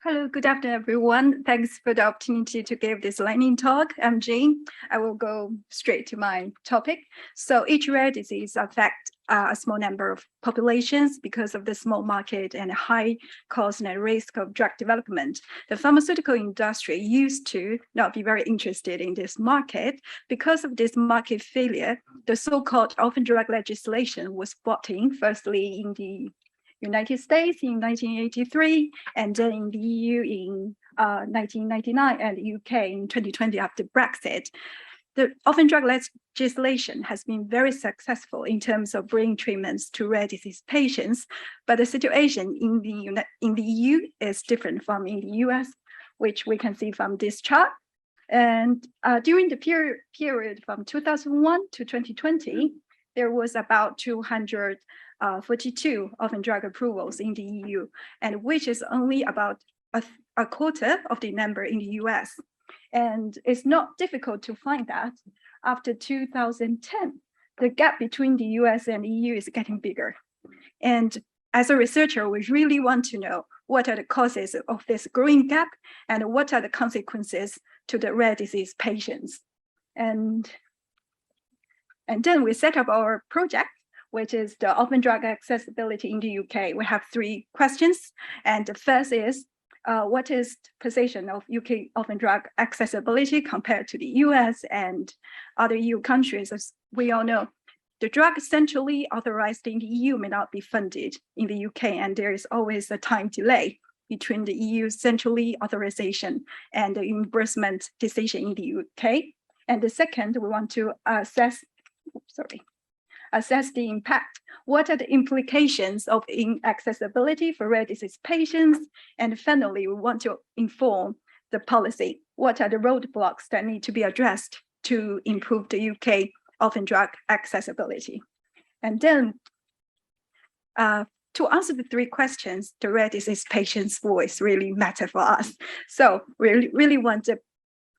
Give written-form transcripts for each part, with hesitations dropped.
Hello, good afternoon, everyone. Thanks for the opportunity to give this lightning talk. I'm Jin. I will go straight to my topic. So each rare disease affects a small number of populations because of the small market and high cost and risk of drug development. The pharmaceutical industry used to not be very interested in this market. Because of this market failure, the so-called orphan drug legislation was brought in, firstly in the United States in 1983, and then in the EU in 1999, and the UK in 2020 after Brexit. The orphan drug legislation has been very successful in terms of bringing treatments to rare disease patients, but the situation in the EU is different from in the US, which we can see from this chart. And during the period from 2001 to 2020, there was about 242 orphan drug approvals in the EU, and which is only about a quarter of the number in the US. And it's not difficult to find that after 2010, the gap between the US and the EU is getting bigger. And as a researcher, we really want to know what are the causes of this growing gap and what are the consequences to the rare disease patients. And then we set up our project, which is the orphan drug accessibility in the UK. We have 3 questions. And the first is, what is the position of UK orphan drug accessibility compared to the US and other EU countries? As we all know, the drug centrally authorized in the EU may not be funded in the UK, and there is always a time delay between the EU centrally authorization and the reimbursement decision in the UK. And the second, we want to assess the impact. What are the implications of inaccessibility for rare disease patients? And finally, we want to inform the policy. What are the roadblocks that need to be addressed to improve the UK orphan drug accessibility? And then to answer the 3 questions, the rare disease patient's voice really matter for us. So we really want the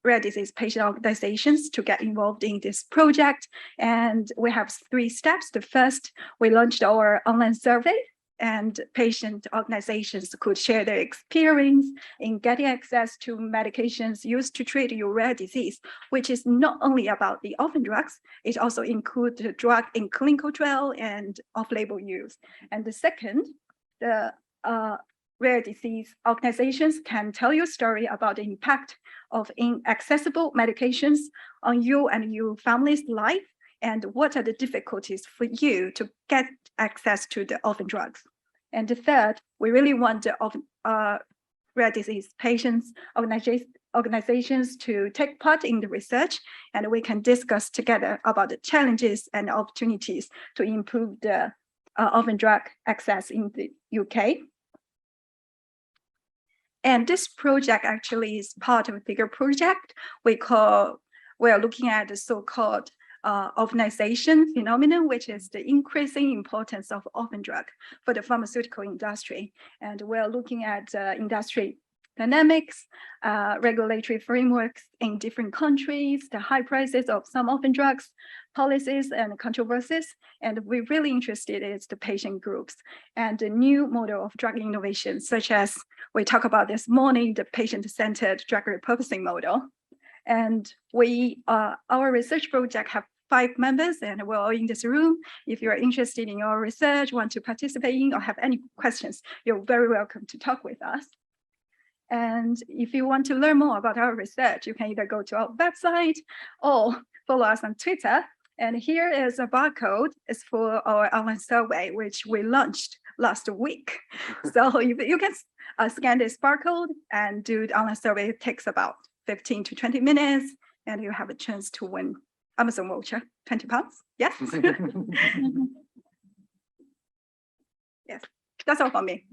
rare disease patient organizations to get involved in this project. And we have 3 steps. The first, we launched our online survey, and patient organizations could share their experience in getting access to medications used to treat your rare disease, which is not only about the orphan drugs, it also includes the drug in clinical trial and off-label use. And the second, the rare disease organizations can tell your story about the impact of inaccessible medications on you and your family's life, and what are the difficulties for you to get access to the orphan drugs. And the third, we really want the rare disease patients organizations to take part in the research, and we can discuss together about the challenges and opportunities to improve the orphan drug access in the UK. And this project actually is part of a bigger project we are looking at the so-called orphanization phenomenon, which is the increasing importance of orphan drug for the pharmaceutical industry. And we're looking at industry dynamics, regulatory frameworks in different countries, the high prices of some orphan drugs, policies and controversies. And we're really interested in the patient groups and the new model of drug innovation, such as we talk about this morning, the patient-centered drug repurposing model. And our research project have 5 members, and we're all in this room. If you're interested in our research, want to participate in, or have any questions, you're very welcome to talk with us. And if you want to learn more about our research, you can either go to our website or follow us on Twitter. And here is a barcode. It's for our online survey, which we launched last week. So you can scan this barcode and do the online survey. It takes about 15 to 20 minutes, and you have a chance to win Amazon voucher, £20. Yes. Yes, that's all for me.